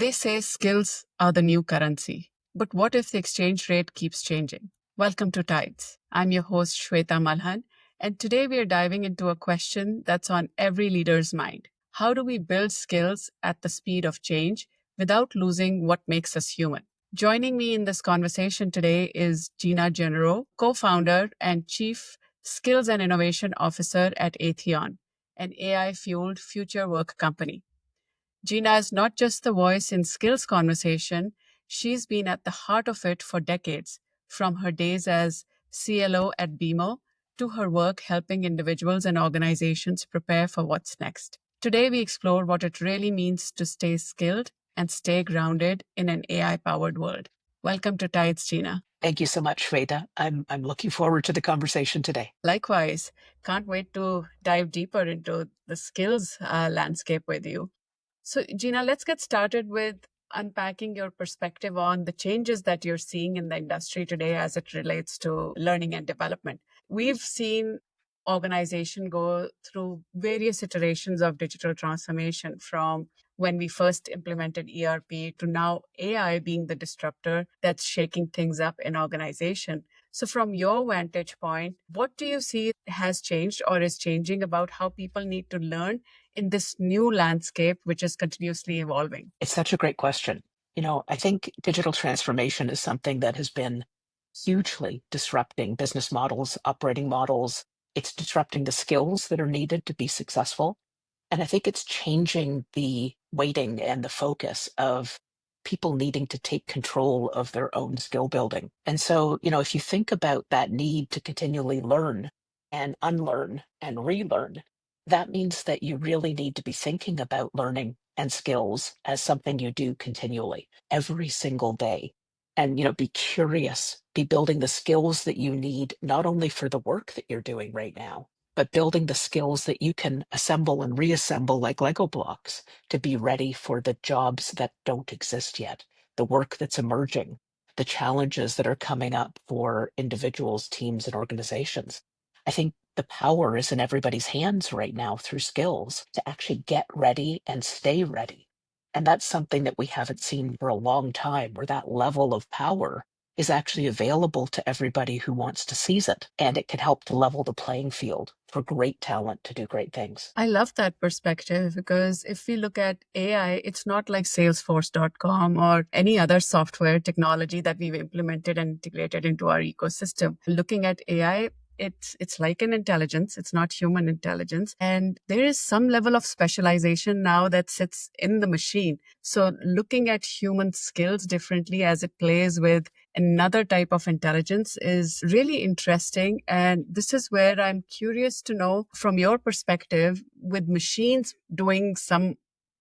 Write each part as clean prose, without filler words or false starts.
They say skills are the new currency. But what if the exchange rate keeps changing? Welcome to TIDES. I'm your host, Shweta Malhan, and today we are diving into a question that's on every leader's mind. How do we build skills at the speed of change without losing what makes us human? Joining me in this conversation today is Gina Jeneroux, co-founder and chief skills and innovation officer at Atheon, an AI-fueled future work company. Gina is not just the voice in skills conversation, she's been at the heart of it for decades, from her days as CLO at BMO to her work helping individuals and organizations prepare for what's next. Today, we explore what it really means to stay skilled and stay grounded in an AI-powered world. Welcome to Tides, Gina. Thank you so much, Shweta. I'm looking forward to the conversation today. Likewise, can't wait to dive deeper into the skills landscape with you. So, Gina, let's get started with unpacking your perspective on the changes that you're seeing in the industry today as it relates to learning and development. We've seen organization go through various iterations of digital transformation from when we first implemented ERP to now AI being the disruptor that's shaking things up in organization. So from your vantage point, what do you see has changed or is changing about how people need to learn in this new landscape, which is continuously evolving? It's such a great question. I think digital transformation is something that has been hugely disrupting business models, operating models. It's disrupting the skills that are needed to be successful. And I think it's changing the weighting and the focus of people needing to take control of their own skill building. And so, if you think about that need to continually learn and unlearn and relearn, that means that you really need to be thinking about learning and skills as something you do continually every single day. And, be curious, be building the skills that you need, not only for the work that you're doing right now, but building the skills that you can assemble and reassemble like Lego blocks to be ready for the jobs that don't exist yet, the work that's emerging, the challenges that are coming up for individuals, teams, and organizations. I think the power is in everybody's hands right now through skills to actually get ready and stay ready. And that's something that we haven't seen for a long time, where that level of power is actually available to everybody who wants to seize it. And it can help to level the playing field for great talent to do great things. I love that perspective because if we look at AI, it's not like Salesforce.com or any other software technology that we've implemented and integrated into our ecosystem. Looking at AI, it's like an intelligence. It's not human intelligence. And there is some level of specialization now that sits in the machine. So looking at human skills differently as it plays with another type of intelligence is really interesting. And this is where I'm curious to know from your perspective, with machines doing some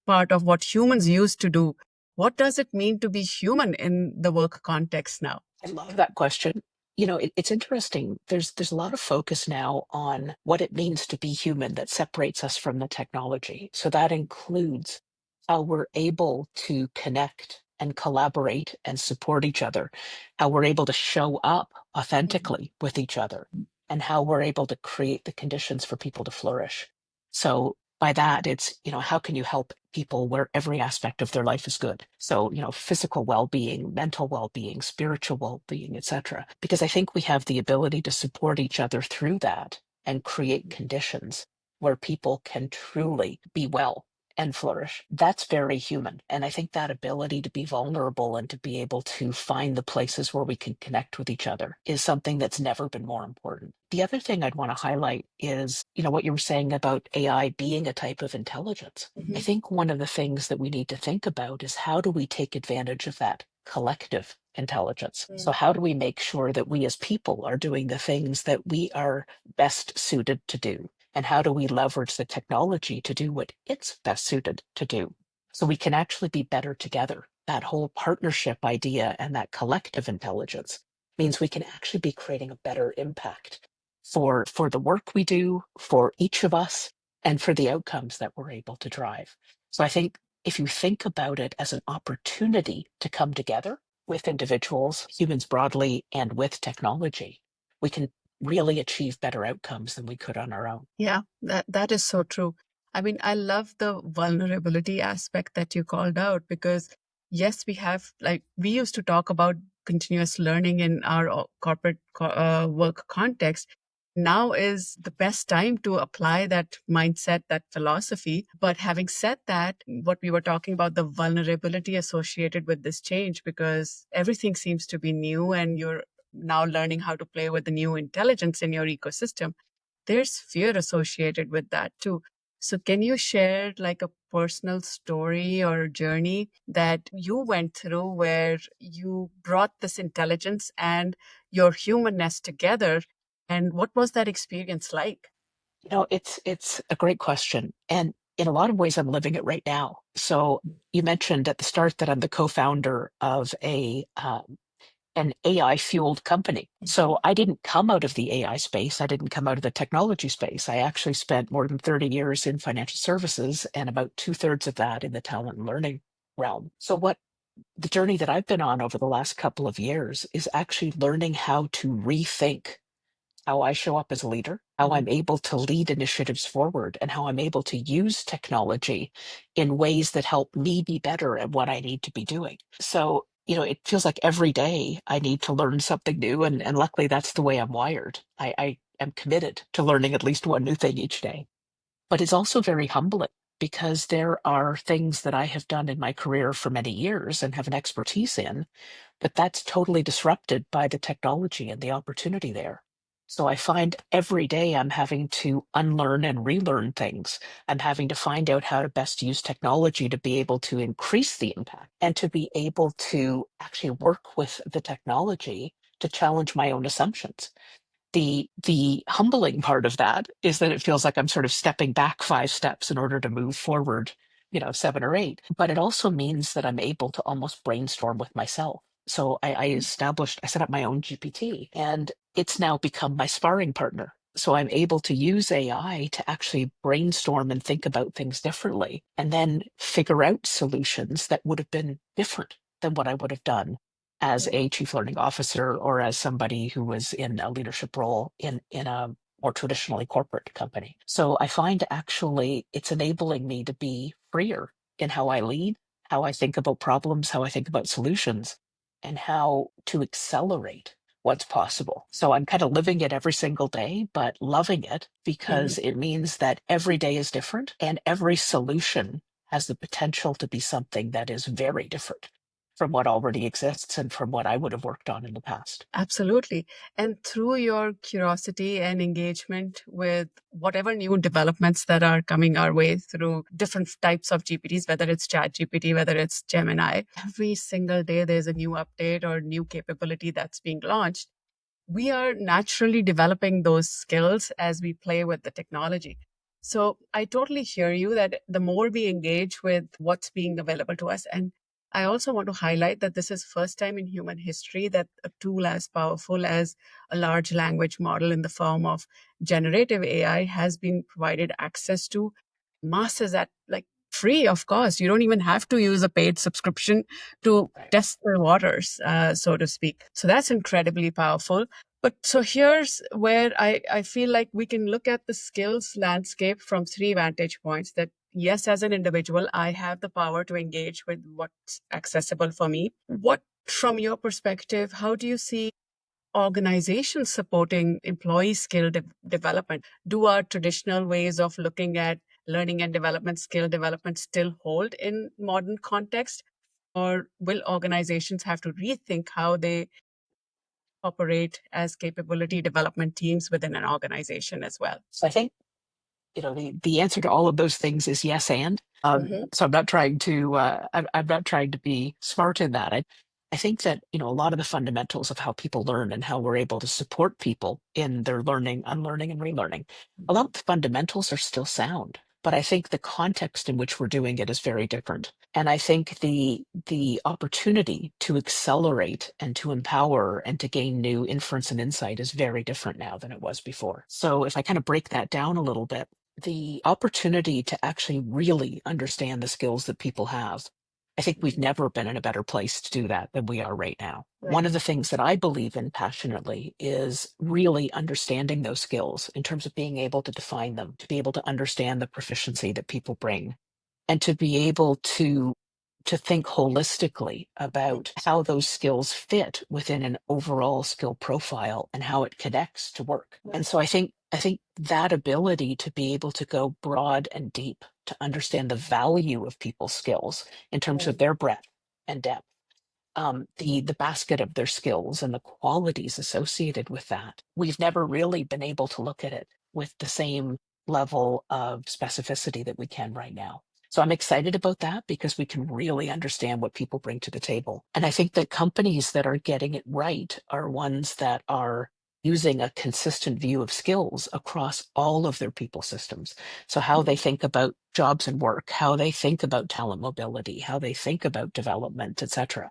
part of what humans used to do, what does it mean to be human in the work context now? I love that question. It's interesting. There's a lot of focus now on what it means to be human that separates us from the technology. So that includes how we're able to connect and collaborate and support each other, how we're able to show up authentically with each other, and how we're able to create the conditions for people to flourish. So by that, it's, how can you help people where every aspect of their life is good? So, physical well-being, mental well-being, spiritual well-being, etc. Because I think we have the ability to support each other through that and create conditions where people can truly be well and flourish. That's very human. And I think that ability to be vulnerable and to be able to find the places where we can connect with each other is something that's never been more important. The other thing I'd want to highlight is, what you were saying about AI being a type of intelligence. I think one of the things that we need to think about is how do we take advantage of that collective intelligence? So how do we make sure that we as people are doing the things that we are best suited to do? And how do we leverage the technology to do what it's best suited to do? So we can actually be better together. That whole partnership idea and that collective intelligence means we can actually be creating a better impact for the work we do, for each of us, and for the outcomes that we're able to drive. So I think if you think about it as an opportunity to come together with individuals, humans broadly, and with technology, we can really achieve better outcomes than we could on our own. Yeah, that is so true. I mean, I love the vulnerability aspect that you called out because yes, we have, like, we used to talk about continuous learning in our corporate work context. Now is the best time to apply that mindset, that philosophy. But having said that, what we were talking about, the vulnerability associated with this change, because everything seems to be new and you're now learning how to play with the new intelligence in your ecosystem, there's fear associated with that too. So can you share like a personal story or journey that you went through where you brought this intelligence and your humanness together? And what was that experience like? It's a great question, and in a lot of ways, I'm living it right now. So you mentioned at the start that I'm the co-founder of a an AI fueled company. So I didn't come out of the AI space. I didn't come out of the technology space. I actually spent more than 30 years in financial services and about 2/3 of that in the talent and learning realm. So what the journey that I've been on over the last couple of years is actually learning how to rethink how I show up as a leader, how I'm able to lead initiatives forward, and how I'm able to use technology in ways that help me be better at what I need to be doing. So, it feels like every day I need to learn something new. And luckily, that's the way I'm wired. I am committed to learning at least one new thing each day. But it's also very humbling because there are things that I have done in my career for many years and have an expertise in, but that's totally disrupted by the technology and the opportunity there. So I find every day I'm having to unlearn and relearn things. I'm having to find out how to best use technology to be able to increase the impact and to be able to actually work with the technology to challenge my own assumptions. The humbling part of that is that it feels like I'm sort of stepping back 5 steps in order to move forward, 7 or 8. But it also means that I'm able to almost brainstorm with myself. So I set up my own GPT, and it's now become my sparring partner. So I'm able to use AI to actually brainstorm and think about things differently, and then figure out solutions that would have been different than what I would have done as a chief learning officer or as somebody who was in a leadership role in a more traditionally corporate company. So I find actually it's enabling me to be freer in how I lead, how I think about problems, how I think about solutions, and how to accelerate what's possible. So I'm kind of living it every single day, but loving it because it means that every day is different and every solution has the potential to be something that is very different from what already exists and from what I would have worked on in the past. Absolutely. And through your curiosity and engagement with whatever new developments that are coming our way through different types of GPTs, whether it's Chat GPT, whether it's Gemini, every single day there's a new update or new capability that's being launched. We are naturally developing those skills as we play with the technology. So I totally hear you that the more we engage with what's being available to us, and I also want to highlight that this is first time in human history that a tool as powerful as a large language model in the form of generative AI has been provided access to masses at like free of cost. You don't even have to use a paid subscription to test the waters, so to speak. So that's incredibly powerful. But so here's where I feel like we can look at the skills landscape from three vantage points. That yes, as an individual, I have the power to engage with what's accessible for me. What, from your perspective, how do you see organizations supporting employee skill development? Do our traditional ways of looking at learning and development, skill development still hold in modern context? Or will organizations have to rethink how they operate as capability development teams within an organization as well? So I think the answer to all of those things is yes and. So I'm not trying to be smart in that. I think that a lot of the fundamentals of how people learn and how we're able to support people in their learning, unlearning, and relearning, a lot of the fundamentals are still sound. But I think the context in which we're doing it is very different. And I think the opportunity to accelerate and to empower and to gain new inference and insight is very different now than it was before. So if I kind of break that down a little bit, the opportunity to actually really understand the skills that people have, I think we've never been in a better place to do that than we are right now. Right. One of the things that I believe in passionately is really understanding those skills in terms of being able to define them, to be able to understand the proficiency that people bring, and to be able to to think holistically about how those skills fit within an overall skill profile and how it connects to work. And so I think that ability to be able to go broad and deep, to understand the value of people's skills in terms of their breadth and depth, the basket of their skills and the qualities associated with that. We've never really been able to look at it with the same level of specificity that we can right now. So I'm excited about that because we can really understand what people bring to the table. And I think that companies that are getting it right are ones that are using a consistent view of skills across all of their people systems. So how they think about jobs and work, how they think about talent mobility, how they think about development, et cetera.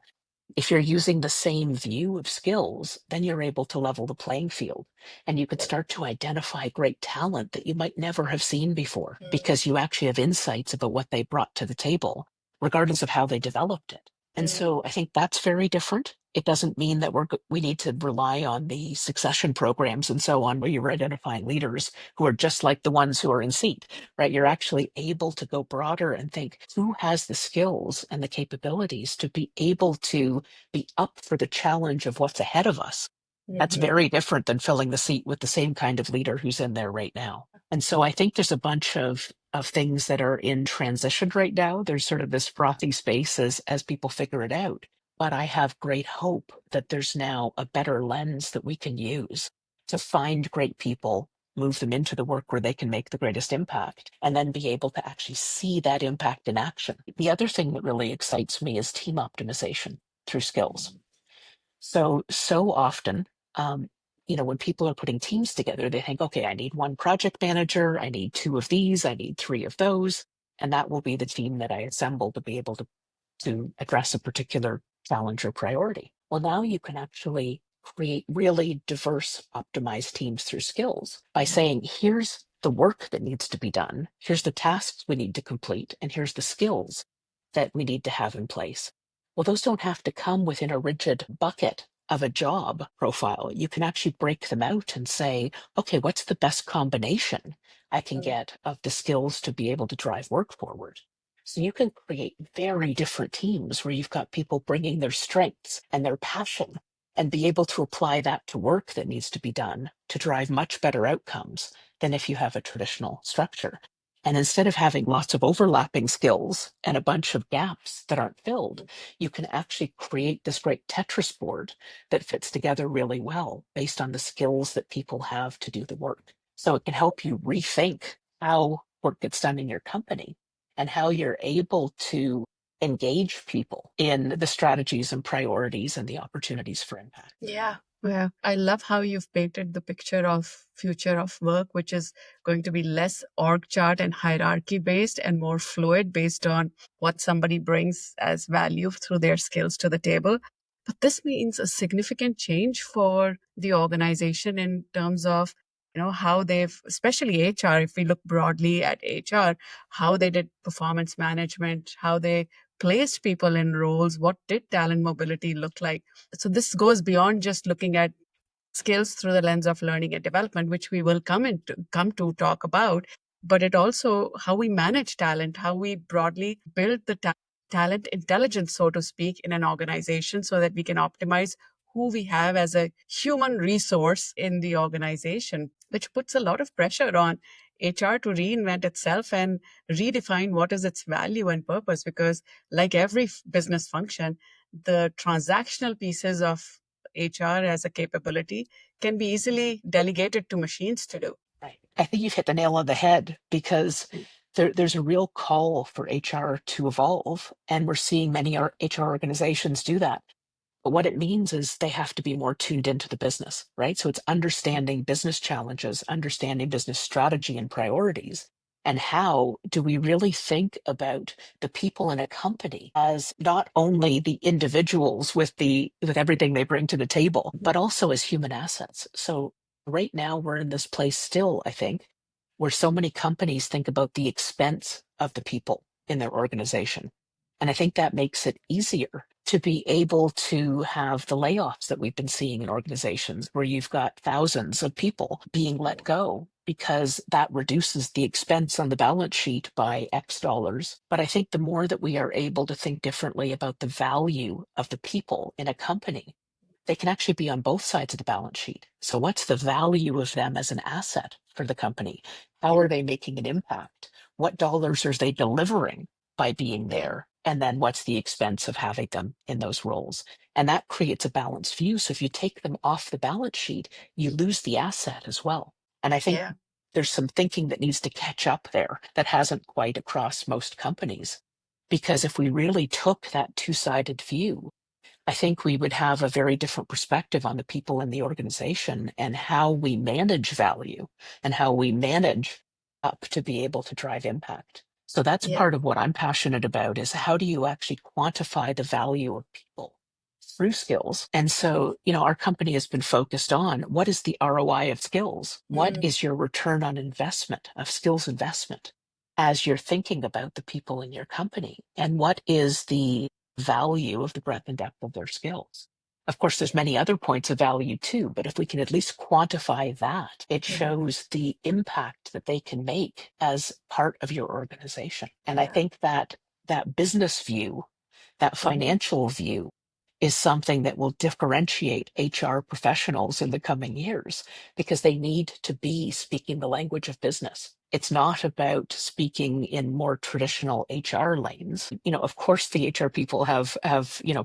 If you're using the same view of skills, then you're able to level the playing field and you could start to identify great talent that you might never have seen before because you actually have insights about what they brought to the table, regardless of how they developed it. And so I think that's very different. It doesn't mean that we need to rely on the succession programs and so on, where you're identifying leaders who are just like the ones who are in seat, right? You're actually able to go broader and think who has the skills and the capabilities to be able to be up for the challenge of what's ahead of us. That's very different than filling the seat with the same kind of leader who's in there right now. And so I think there's a bunch of things that are in transition right now. There's sort of this frothy space as people figure it out. But I have great hope that there's now a better lens that we can use to find great people, move them into the work where they can make the greatest impact, and then be able to actually see that impact in action. The other thing that really excites me is team optimization through skills. So often, um, when people are putting teams together, they think, okay, I need one project manager, I need two of these, I need three of those, and that will be the team that I assemble to be able to address a particular challenge or priority. Well, now you can actually create really diverse, optimized teams through skills by saying, here's the work that needs to be done, here's the tasks we need to complete, and here's the skills that we need to have in place. Well, those don't have to come within a rigid bucket of a job profile. You can actually break them out and say, okay, what's the best combination I can get of the skills to be able to drive work forward? So you can create very different teams where you've got people bringing their strengths and their passion and be able to apply that to work that needs to be done to drive much better outcomes than if you have a traditional structure. And instead of having lots of overlapping skills and a bunch of gaps that aren't filled, you can actually create this great Tetris board that fits together really well based on the skills that people have to do the work. So it can help you rethink how work gets done in your company and how you're able to engage people in the strategies and priorities and the opportunities for impact. Yeah. Well, I love how you've painted the picture of future of work, which is going to be less org chart and hierarchy based and more fluid based on what somebody brings as value through their skills to the table. But this means a significant change for the organization in terms of, how they've, especially HR, if we look broadly at HR, how they did performance management, how they placed people in roles, what did talent mobility look like. So this goes beyond just looking at skills through the lens of learning and development, which we will come to talk about, but it also how we manage talent, how we broadly build the talent intelligence, so to speak, in an organization so that we can optimize who we have as a human resource in the organization, which puts a lot of pressure on HR to reinvent itself and redefine what is its value and purpose. Because, like every business function, the transactional pieces of HR as a capability can be easily delegated to machines to do. Right. I think you've hit the nail on the head because there's a real call for HR to evolve, and we're seeing many HR organizations do that. But what it means is they have to be more tuned into the business, right? So it's understanding business challenges, understanding business strategy and priorities. And how do we really think about the people in a company as not only the individuals with everything they bring to the table, but also as human assets? So right now we're in this place still, I think, where so many companies think about the expense of the people in their organization. And I think that makes it easier to be able to have the layoffs that we've been seeing in organizations where you've got thousands of people being let go because that reduces the expense on the balance sheet by X dollars. But I think the more that we are able to think differently about the value of the people in a company, they can actually be on both sides of the balance sheet. So what's the value of them as an asset for the company? How Yeah. are they making an impact? What dollars are they delivering by being Yeah. there? And then what's the expense of having them in those roles? And that creates a balanced view. So if you take them off the balance sheet, you lose the asset as well. And I think Yeah. there's some thinking that needs to catch up there that hasn't quite across most companies. Because if we really took that two-sided view, I think we would have a very different perspective on the people in the organization and how we manage value and how we manage up to be able to drive impact. So that's Yeah. part of what I'm passionate about is how do you actually quantify the value of people through skills? And so, our company has been focused on what is the ROI of skills? What Mm. is your return on investment of skills investment as you're thinking about the people in your company? And what is the value of the breadth and depth of their skills? Of course, there's many other points of value too, but if we can at least quantify that, it Yeah. shows the impact that they can make as part of your organization. And I Yeah. think that that business view, that Mhm. financial view, is something that will differentiate HR professionals in the coming years because they need to be speaking the language of business. It's not about speaking in more traditional HR lanes. Of course, the HR people have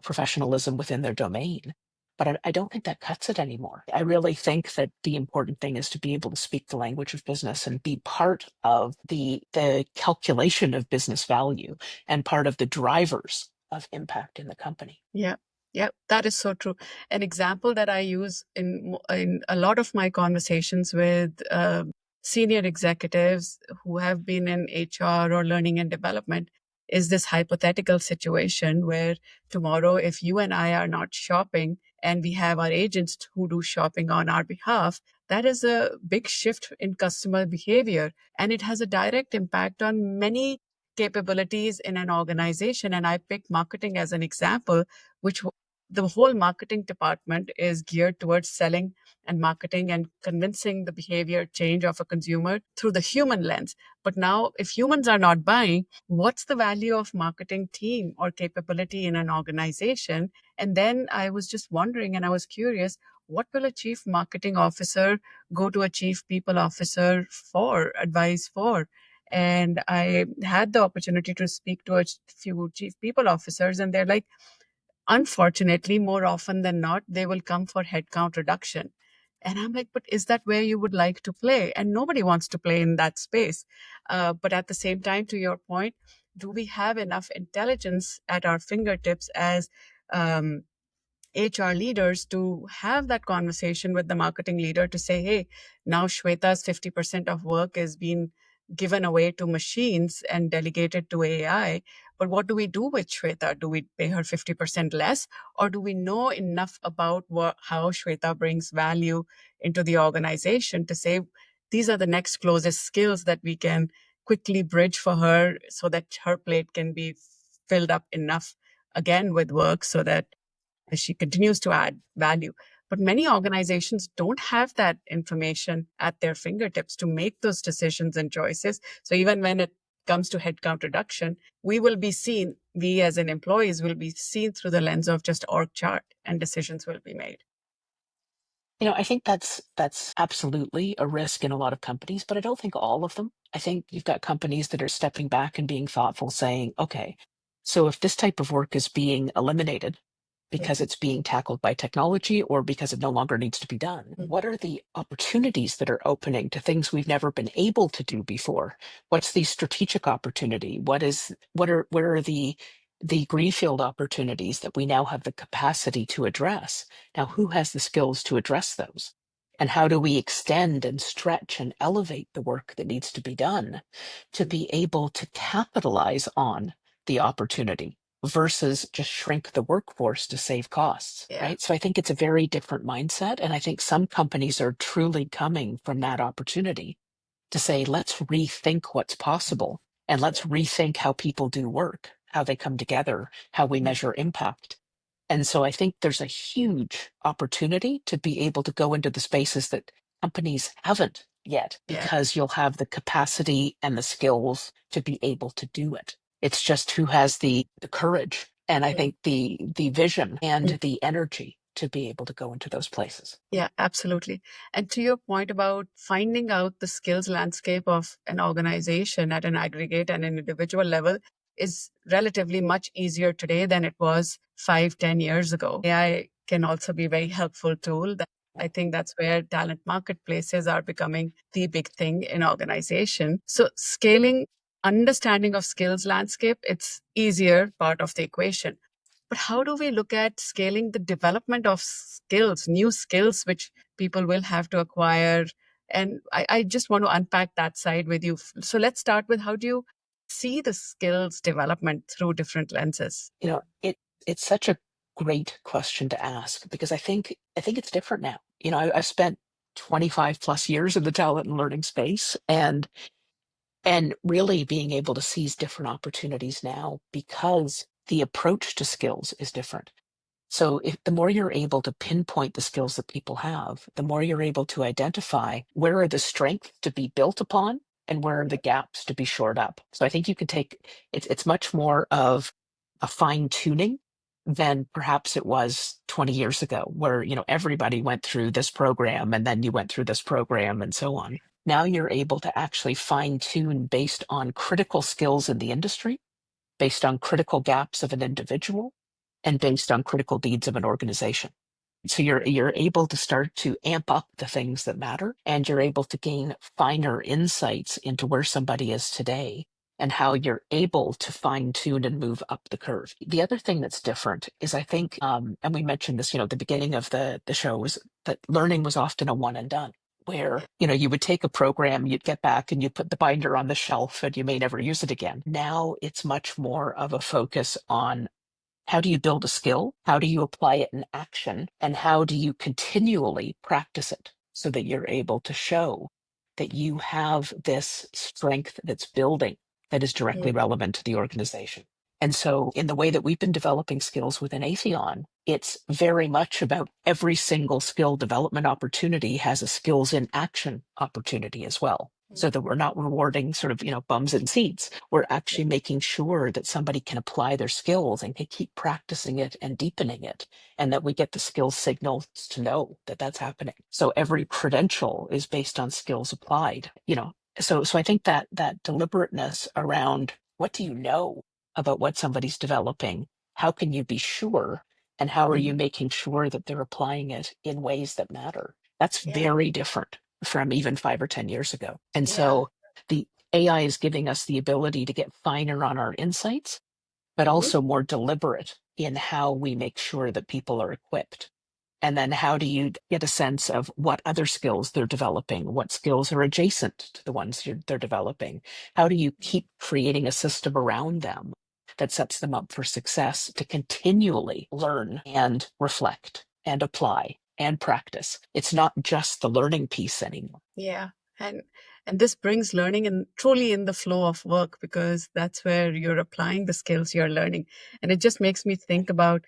professionalism within their domain, but I don't think that cuts it anymore. I really think that the important thing is to be able to speak the language of business and be part of the calculation of business value and part of the drivers of impact in the company. Yeah. Yeah, that is so true. An example that I use in a lot of my conversations with senior executives who have been in HR or learning and development is this hypothetical situation where tomorrow, if you and I are not shopping and we have our agents who do shopping on our behalf, that is a big shift in customer behavior. And it has a direct impact on many capabilities in an organization. And I pick marketing as an example, which the whole marketing department is geared towards selling and marketing and convincing the behavior change of a consumer through the human lens. But now, if humans are not buying, what's the value of marketing team or capability in an organization? And then I was just wondering and I was curious, what will a chief marketing officer go to a chief people officer for advice for? And I had the opportunity to speak to a few chief people officers, and they're like, unfortunately, more often than not, they will come for headcount reduction. And I'm like, but is that where you would like to play? And nobody wants to play in that space. But at the same time, to your point, do we have enough intelligence at our fingertips as um, HR leaders to have that conversation with the marketing leader to say, hey, now Shweta's 50% of work is being given away to machines and delegated to AI. But what do we do with Shweta? Do we pay her 50% less? Or do we know enough about how Shweta brings value into the organization to say, these are the next closest skills that we can quickly bridge for her so that her plate can be filled up enough again with work so that as she continues to add value. But many organizations don't have that information at their fingertips to make those decisions and choices. So even when it comes to headcount reduction, we as an employees will be seen through the lens of just org chart and decisions will be made. I think that's absolutely a risk in a lot of companies, but I don't think all of them. I think you've got companies that are stepping back and being thoughtful, saying, okay, so if this type of work is being eliminated Yeah. because it's being tackled by technology or because it no longer needs to be done, what are the opportunities that are opening to things we've never been able to do before? What's the strategic opportunity? Where are the greenfield opportunities that we now have the capacity to address? Now, who has the skills to address those? And how do we extend and stretch and elevate the work that needs to be done to be able to capitalize on the opportunity versus just shrink the workforce to save costs, Yeah. right? So I think it's a very different mindset. And I think some companies are truly coming from that opportunity to say, let's rethink what's possible and let's rethink how people do work, how they come together, how we measure impact. And so I think there's a huge opportunity to be able to go into the spaces that companies haven't yet Yeah. because you'll have the capacity and the skills to be able to do it. It's just who has the courage and I think the vision and the energy to be able to go into those places. Yeah, absolutely. And to your point about finding out the skills landscape of an organization at an aggregate and an individual level is relatively much easier today than it was 5, 10 years ago. AI can also be a very helpful tool. I think that's where talent marketplaces are becoming the big thing in organization. So scaling understanding of skills landscape, it's easier part of the equation. But how do we look at scaling the development of skills, new skills, which people will have to acquire? And I just want to unpack that side with you. So let's start with how do you see the skills development through different lenses? It's such a great question to ask because I think it's different now. I've spent 25 plus years in the talent and learning space and really being able to seize different opportunities now because the approach to skills is different. So if the more you're able to pinpoint the skills that people have, the more you're able to identify where are the strengths to be built upon and where are the gaps to be shored up. So I think you could take it's much more of a fine tuning than perhaps it was 20 years ago, where everybody went through this program and then you went through this program and so on. Now you're able to actually fine tune based on critical skills in the industry, based on critical gaps of an individual, and based on critical needs of an organization. So you're able to start to amp up the things that matter, and you're able to gain finer insights into where somebody is today and how you're able to fine tune and move up the curve. The other thing that's different is I think, and we mentioned this, at the beginning of the show, was that learning was often a one and done. Where, you would take a program, you'd get back and you'd put the binder on the shelf and you may never use it again. Now it's much more of a focus on how do you build a skill? How do you apply it in action? And how do you continually practice it so that you're able to show that you have this strength that's building that is directly relevant to the organization? And so, in the way that we've been developing skills within Atheon, it's very much about every single skill development opportunity has a skills in action opportunity as well. So that we're not rewarding sort of, bums and seats. We're actually making sure that somebody can apply their skills and can keep practicing it and deepening it, and that we get the skills signals to know that that's happening. So every credential is based on skills applied, So I think that deliberateness around what do you know about what somebody's developing? How can you be sure? And how are you making sure that they're applying it in ways that matter? That's very different from even 5 or 10 years ago. And so the AI is giving us the ability to get finer on our insights, but also more deliberate in how we make sure that people are equipped. And then how do you get a sense of what other skills they're developing? What skills are adjacent to the ones they're developing? How do you keep creating a system around them that sets them up for success to continually learn and reflect and apply and practice? It's not just the learning piece anymore. Yeah. And and this brings learning in truly in the flow of work because that's where you're applying the skills you're learning. And it just makes me think about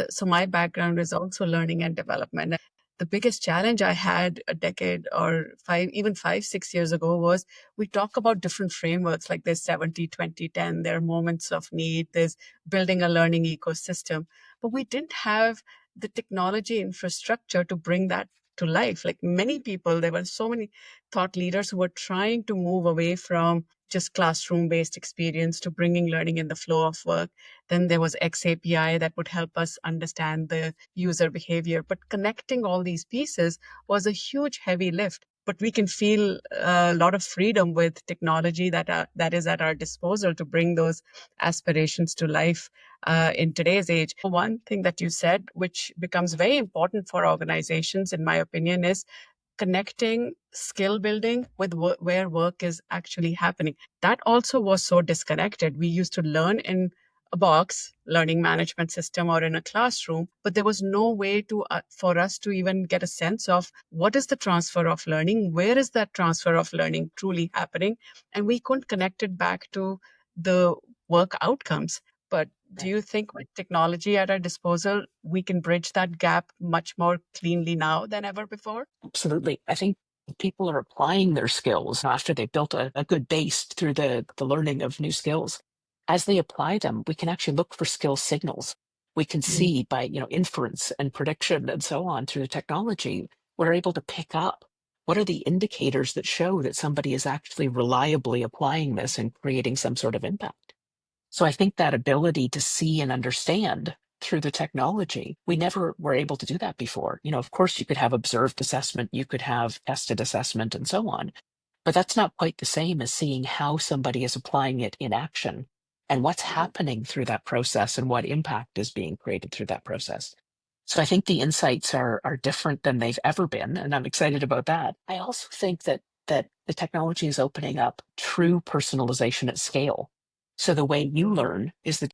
so my background is also learning and development. The biggest challenge I had a decade or five, even 5, 6 years ago was we talk about different frameworks like there's 70, 20, 10, there are moments of need, there's building a learning ecosystem, but we didn't have the technology infrastructure to bring that to life. Like many people, there were so many thought leaders who were trying to move away from just classroom based experience to bringing learning in the flow of work. Then there was XAPI that would help us understand the user behavior. But connecting all these pieces was a huge, heavy lift. But we can feel a lot of freedom with technology that is at our disposal to bring those aspirations to life in today's age. One thing that you said, which becomes very important for organizations, in my opinion, is connecting skill building with where work is actually happening. That also was so disconnected. We used to learn in a box, learning management system, or in a classroom, but there was no way to for us to even get a sense of what is the transfer of learning, where is that transfer of learning truly happening, and we couldn't connect it back to the work outcomes. But do you think with technology at our disposal, we can bridge that gap much more cleanly now than ever before? Absolutely. I think people are applying their skills after they've built a good base through the learning of new skills. As they apply them, we can actually look for skill signals. We can see by, inference and prediction and so on through the technology, we're able to pick up what are the indicators that show that somebody is actually reliably applying this and creating some sort of impact. So I think that ability to see and understand through the technology, we never were able to do that before. Of course, you could have observed assessment, you could have tested assessment, and so on. But that's not quite the same as seeing how somebody is applying it in action and what's happening through that process and what impact is being created through that process. So I think the insights are different than they've ever been, and I'm excited about that. I also think that the technology is opening up true personalization at scale. So the way you learn is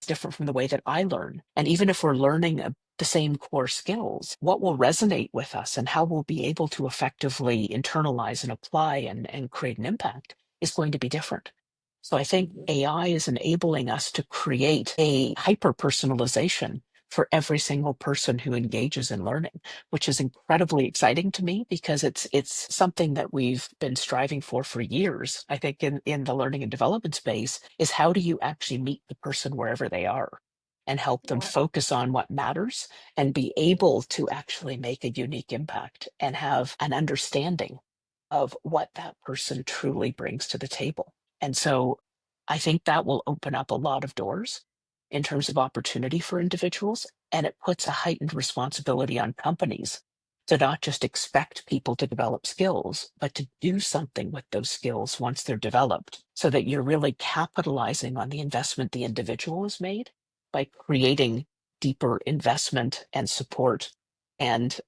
different from the way that I learn. And even if we're learning the same core skills, what will resonate with us and how we'll be able to effectively internalize and apply and create an impact is going to be different. So I think AI is enabling us to create a hyper personalization for every single person who engages in learning, which is incredibly exciting to me because it's something that we've been striving for years. I think in the learning and development space is how do you actually meet the person wherever they are and help them focus on what matters and be able to actually make a unique impact and have an understanding of what that person truly brings to the table. And so I think that will open up a lot of doors in terms of opportunity for individuals. And it puts a heightened responsibility on companies to not just expect people to develop skills, but to do something with those skills once they're developed so that you're really capitalizing on the investment the individual has made by creating deeper investment and support and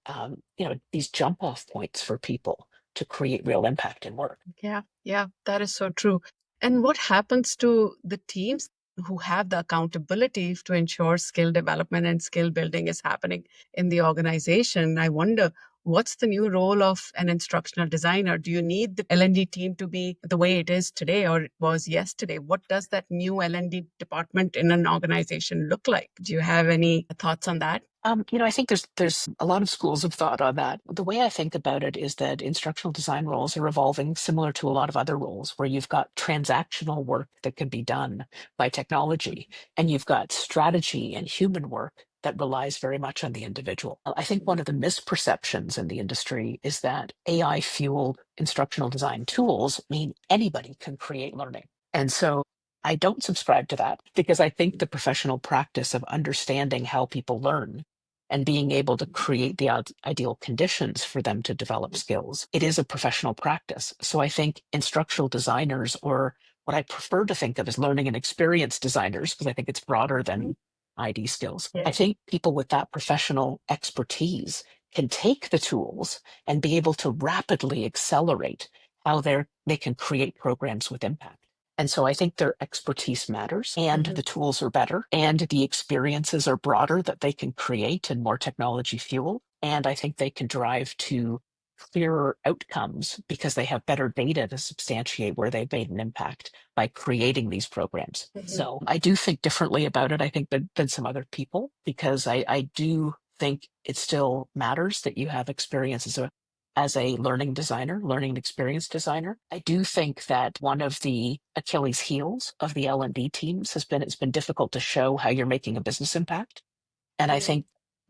these jump off points for people to create real impact in work. Yeah, yeah, that is so true. And what happens to the teams who have the accountability to ensure skill development and skill building is happening in the organization? I wonder what's the new role of an instructional designer? Do you need the L&D team to be the way it is today or it was yesterday? What does that new L&D department in an organization look like? Do you have any thoughts on that? I think there's a lot of schools of thought on that. The way I think about it is that instructional design roles are evolving similar to a lot of other roles where you've got transactional work that can be done by technology, and you've got strategy and human work that relies very much on the individual. I think one of the misperceptions in the industry is that AI fueled instructional design tools mean anybody can create learning. And so I don't subscribe to that because I think the professional practice of understanding how people learn and being able to create the ideal conditions for them to develop skills, it is a professional practice. So I think instructional designers, or what I prefer to think of as learning and experience designers, because I think it's broader than ID skills. I think people with that professional expertise can take the tools and be able to rapidly accelerate how they can create programs with impact. And so I think their expertise matters and the tools are better and the experiences are broader that they can create and more technology fueled. And I think they can drive to clearer outcomes because they have better data to substantiate where they've made an impact by creating these programs. So I do think differently about it, I think, than some other people, because I do think it still matters that you have experience as a learning designer, learning and experience designer. I do think that one of the Achilles heels of the L&D teams has been it's been difficult to show how you're making a business impact. And I think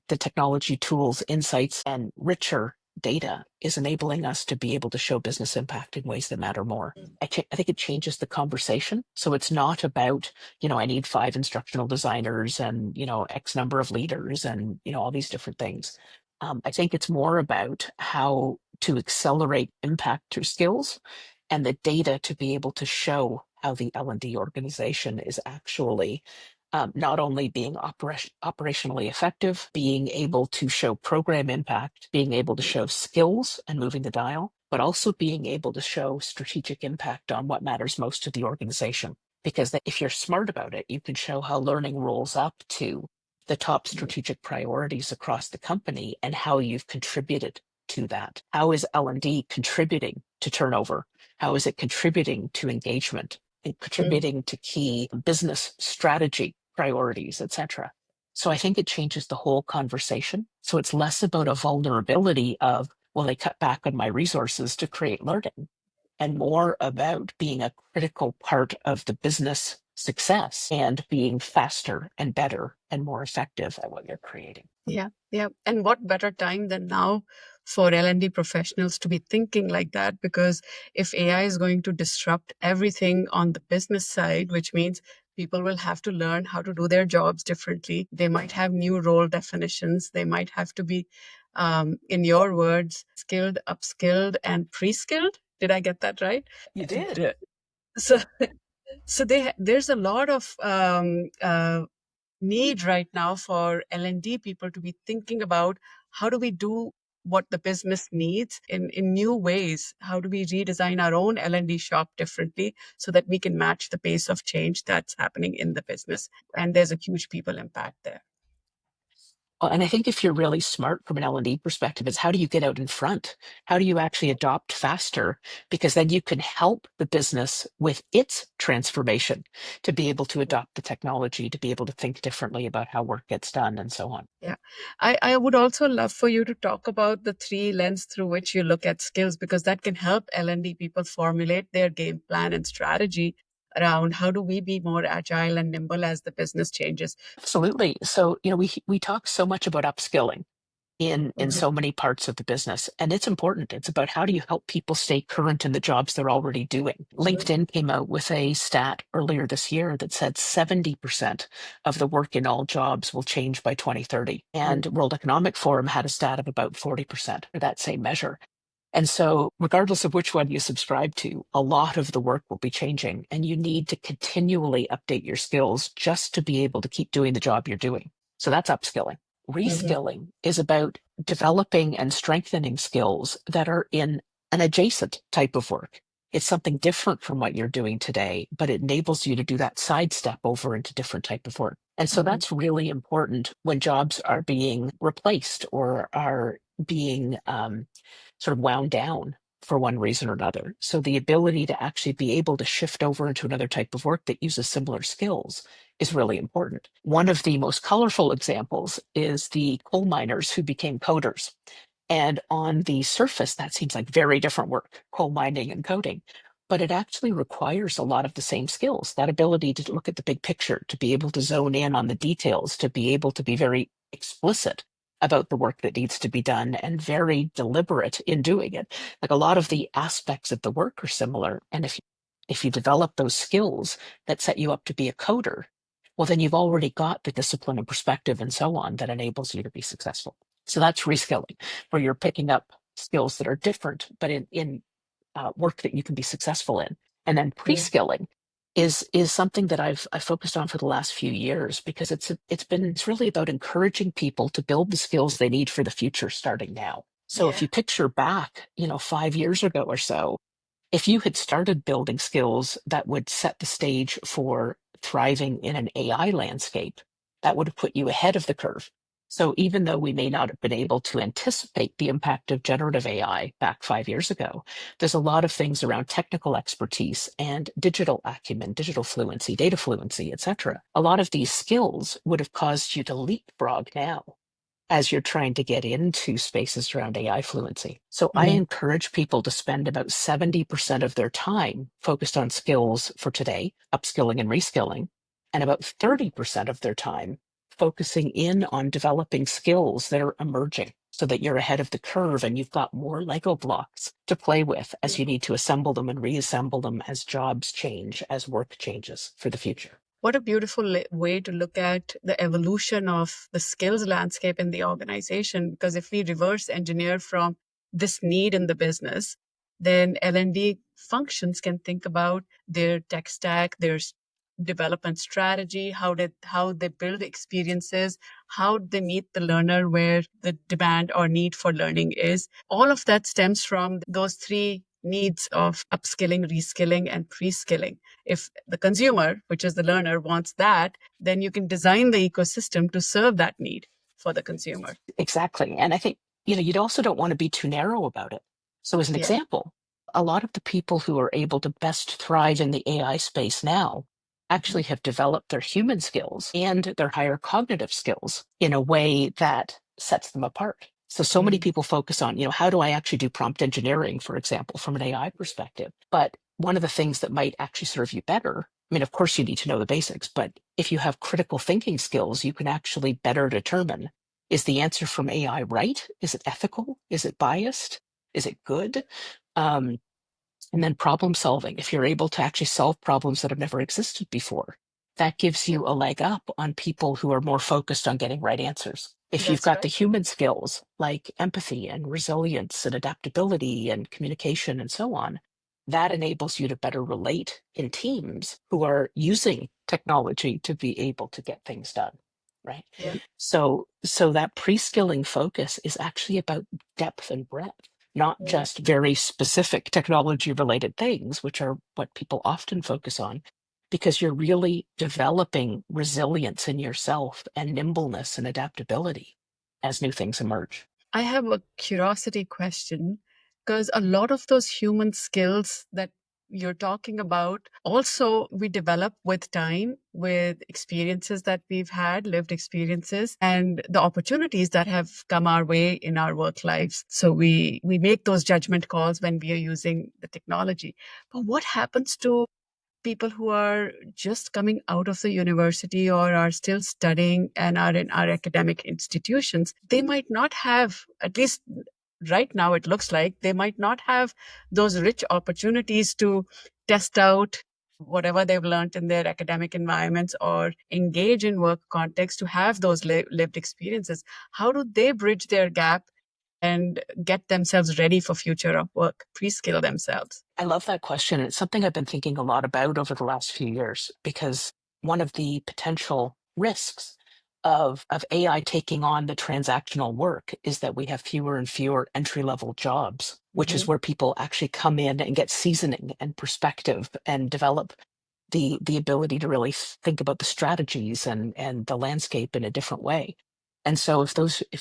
the technology tools, insights, and richer data is enabling us to be able to show business impact in ways that matter more. I think it changes the conversation. So it's not about, I need 5 instructional designers and, X number of leaders and, all these different things. I think it's more about how to accelerate impact through skills and the data to be able to show how the L&D organization is actually not only being operationally effective, being able to show program impact, being able to show skills and moving the dial, but also being able to show strategic impact on what matters most to the organization. Because if you're smart about it, you can show how learning rolls up to the top strategic priorities across the company and how you've contributed to that. How is L&D contributing to turnover? How is it contributing to engagement and contributing to key business strategy priorities, etc.? So I think it changes the whole conversation. So it's less about a vulnerability of Will they cut back on my resources to create learning? And more about being a critical part of the business success and being faster and better and more effective at what you're creating. Yeah, yeah. And what better time than now for L&D professionals to be thinking like that? Because if AI is going to disrupt everything on the business side, which means people will have to learn how to do their jobs differently. They might have new role definitions. They might have to be, in your words, skilled, upskilled, and pre-skilled. Did I get that right? You did. So, so there's a lot of need right now for L&D people to be thinking about how do we do what the business needs in new ways? How do we redesign our own L&D shop differently so that we can match the pace of change that's happening in the business? And there's a huge people impact there. Well, and I think if you're really smart from an L&D perspective, it's how do you get out in front? How do you actually adopt faster? Because then you can help the business with its transformation to be able to adopt the technology, to be able to think differently about how work gets done and so on. Yeah. I would also love for you to talk about the three lens through which you look at skills, because that can help L&D people formulate their game plan and strategy around how do we be more agile and nimble as the business changes. Absolutely. So, we talk so much about upskilling in Mhm. so many parts of the business, and it's important. It's about how do you help people stay current in the jobs they're already doing. LinkedIn came out with a stat earlier this year that said 70% of the work in all jobs will change by 2030, and World Economic Forum had a stat of about 40% for that same measure. And so, regardless of which one you subscribe to, a lot of the work will be changing, and you need to continually update your skills just to be able to keep doing the job you're doing. So that's upskilling. Mhm. Reskilling is about developing and strengthening skills that are in an adjacent type of work. It's something different from what you're doing today, but it enables you to do that sidestep over into different type of work. And so Mhm. that's really important when jobs are being replaced or are being sort of wound down for one reason or another. So the ability to actually be able to shift over into another type of work that uses similar skills is really important. One of the most colorful examples is the coal miners who became coders. And on the surface, that seems like very different work, coal mining and coding. But it actually requires a lot of the same skills, that ability to look at the big picture, to be able to zone in on the details, to be able to be very explicit about the work that needs to be done and very deliberate in doing it. Like a lot of the aspects of the work are similar. And if you develop those skills that set you up to be a coder, well, then you've already got the discipline and perspective and so on that enables you to be successful. So that's reskilling, where you're picking up skills that are different, but in work that you can be successful in. And then pre-skilling is something that I've focused on for the last few years because it's really about encouraging people to build the skills they need for the future starting now. So if Yeah. you picture back, 5 years ago or so, if you had started building skills that would set the stage for thriving in an AI landscape, that would have put you ahead of the curve. So even though we may not have been able to anticipate the impact of generative AI back 5 years ago, there's a lot of things around technical expertise and digital acumen, digital fluency, data fluency, etc. A lot of these skills would have caused you to leapfrog now as you're trying to get into spaces around AI fluency. So I Mhm. encourage people to spend about 70% of their time focused on skills for today, upskilling and reskilling, and about 30% of their time focusing in on developing skills that are emerging so that you're ahead of the curve and you've got more Lego blocks to play with as you need to assemble them and reassemble them as jobs change, as work changes for the future. What a beautiful way to look at the evolution of the skills landscape in the organization. Because if we reverse engineer from this need in the business, then L&D functions can think about their tech stack, their development strategy, how they build experiences, how they meet the learner where the demand or need for learning is. All of that stems from those three needs of upskilling, reskilling, and pre-skilling. If the consumer, which is the learner, wants that, then you can design the ecosystem to serve that need for the consumer. Exactly. And I think, you also don't want to be too narrow about it. So, as an Yeah. example, a lot of the people who are able to best thrive in the AI space now actually have developed their human skills and their higher cognitive skills in a way that sets them apart. So many people focus on, how do I actually do prompt engineering, for example, from an AI perspective? But one of the things that might actually serve you better, I mean, of course, you need to know the basics, but if you have critical thinking skills, you can actually better determine, is the answer from AI right? Is it ethical? Is it biased? Is it good? Um, and then problem solving. If you're able to actually solve problems that have never existed before, that gives you a leg up on people who are more focused on getting right answers. If you've That's got the right. human skills like empathy and resilience and adaptability and communication and so on, that enables you to better relate in teams who are using technology to be able to get things done. Right. Yeah. So that pre-skilling focus is actually about depth and breadth, not Yeah. just very specific technology related things, which are what people often focus on, because you're really developing resilience in yourself and nimbleness and adaptability as new things emerge. I have a curiosity question because a lot of those human skills that you're talking about also we develop with time, with experiences that we've had, lived experiences, and the opportunities that have come our way in our work lives. So we make those judgment calls when we are using the technology. But what happens to people who are just coming out of the university or are still studying and are in our academic institutions? They might not have, at least right now, it looks like they might not have those rich opportunities to test out whatever they've learned in their academic environments or engage in work context to have those lived experiences. How do they bridge their gap and get themselves ready for future of work, pre-skill themselves? I love that question. It's something I've been thinking a lot about over the last few years because one of the potential risks of AI taking on the transactional work is that we have fewer and fewer entry level jobs, which is Mhm. where people actually come in and get seasoning and perspective and develop the ability to really think about the strategies and the landscape in a different way. And so if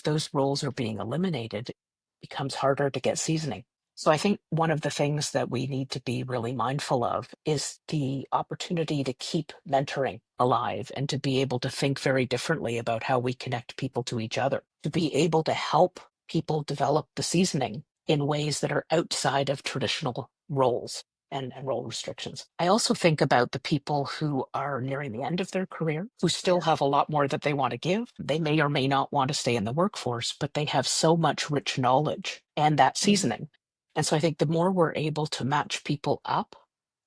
those roles are being eliminated, it becomes harder to get seasoning. So I think one of the things that we need to be really mindful of is the opportunity to keep mentoring alive and to be able to think very differently about how we connect people to each other, to be able to help people develop the seasoning in ways that are outside of traditional roles and role restrictions. I also think about the people who are nearing the end of their career, who still Yeah. have a lot more that they want to give. They may or may not want to stay in the workforce, but they have so much rich knowledge and that Mhm. seasoning. And so I think the more we're able to match people up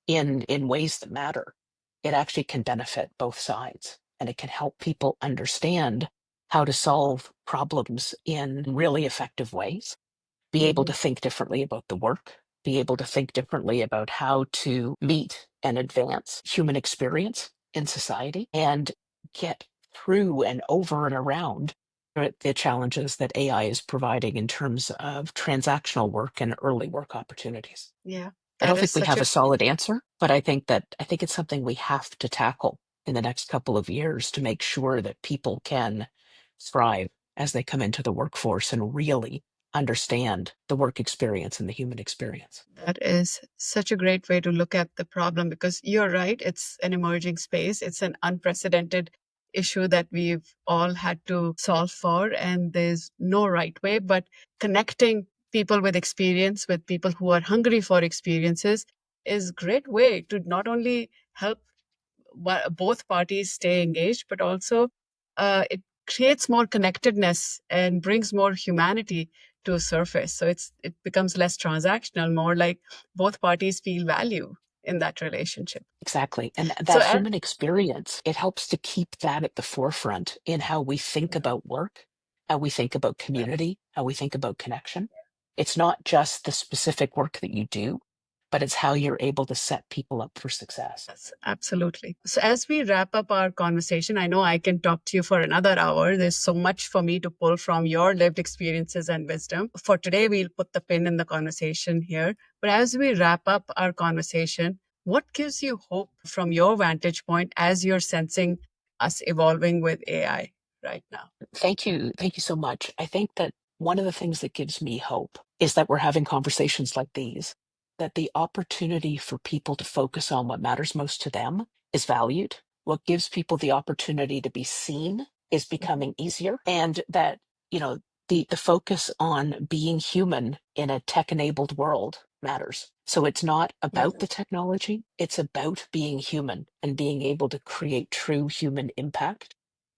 in ways that matter, it actually can benefit both sides. And it can help people understand how to solve problems in really effective ways, be able to Mhm. think differently about the work, be able to think differently about how to meet and advance human experience in society, and get through and over and around the challenges that AI is providing in terms of transactional work and early work opportunities. Yeah, I that don't is think we such have a a solid answer, but I think it's something we have to tackle in the next couple of years to make sure that people can thrive as they come into the workforce and really understand the work experience and the human experience. that is such a great way to look at the problem because you're right, it's an emerging space. It's an unprecedented issue that we've all had to solve for, and there's no right way. But connecting people with experience with people who are hungry for experiences is great way to not only help both parties stay engaged, but also it creates more connectedness and brings more humanity to a surface. So it becomes less transactional, more like both parties feel value in that relationship. Exactly. And So that human experience, it helps to keep that at the forefront in how we think about work, how we think about community, how we think about connection. It's not just the specific work that you do, but it's how you're able to set people up for success. yes, absolutely. So, as we wrap up our conversation, I know I can talk to you for another hour. There's so much for me to pull from your lived experiences and wisdom. For today, we'll put the pin in the conversation here. But as we wrap up our conversation, what gives you hope from your vantage point as you're sensing us evolving with AI right now? Thank you. Thank you so much. I think that one of the things that gives me hope is that we're having conversations like these, that the opportunity for people to focus on what matters most to them is valued. What gives people the opportunity to be seen is Mhm. becoming easier. And that, you know, the focus on being human in a tech-enabled world matters. So it's not about the technology, it's about being human and being able to create true human impact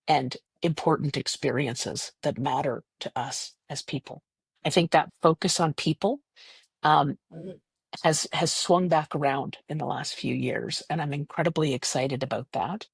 and important experiences that matter to us as people. I think that focus on people um, has swung back around in the last few years, and I'm incredibly excited about that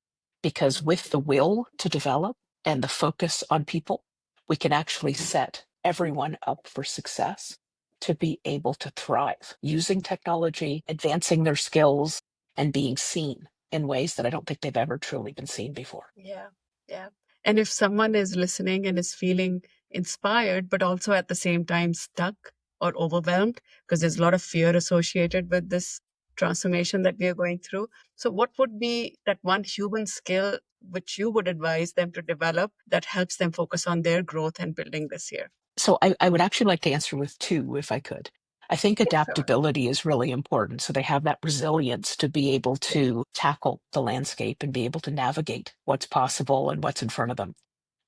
because with the will to develop and the focus on people, we can actually set everyone up for success to be able to thrive using technology, advancing their skills, and being seen in ways that I don't think they've ever truly been seen before. Yeah, yeah. And if someone is listening and is feeling inspired, but also at the same time stuck or overwhelmed, because there's a lot of fear associated with this transformation that we are going through. So, what would be that one human skill which you would advise them to develop that helps them focus on their growth and building this year? So I would actually like to answer with two if I could. I think Sure. adaptability is really important. So they have that resilience to be able to tackle the landscape and be able to navigate what's possible and what's in front of them.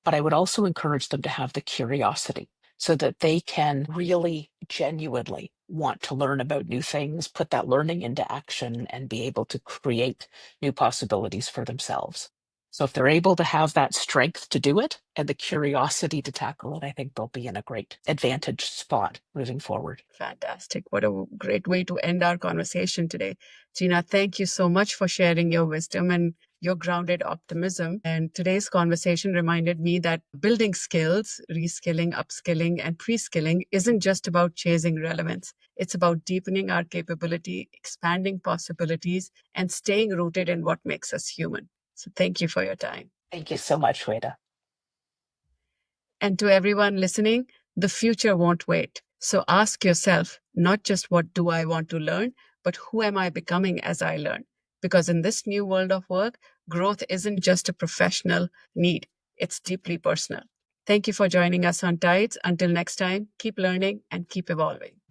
But I would also encourage them to have the curiosity so that they can really genuinely want to learn about new things, put that learning into action, and be able to create new possibilities for themselves. So if they're able to have that strength to do it and the curiosity to tackle it, I think they'll be in a great advantage spot moving forward. Fantastic. What a great way to end our conversation today. Gina, thank you so much for sharing your wisdom and your grounded optimism. And today's conversation reminded me that building skills, reskilling, upskilling, and preskilling isn't just about chasing relevance. It's about deepening our capability, expanding possibilities, and staying rooted in what makes us human. So thank you for your time. Thank you so much, Shweta. And to everyone listening, the future won't wait. So ask yourself, not just what do I want to learn, but who am I becoming as I learn? Because in this new world of work, growth isn't just a professional need, it's deeply personal. Thank you for joining us on Tides. Until next time, keep learning and keep evolving.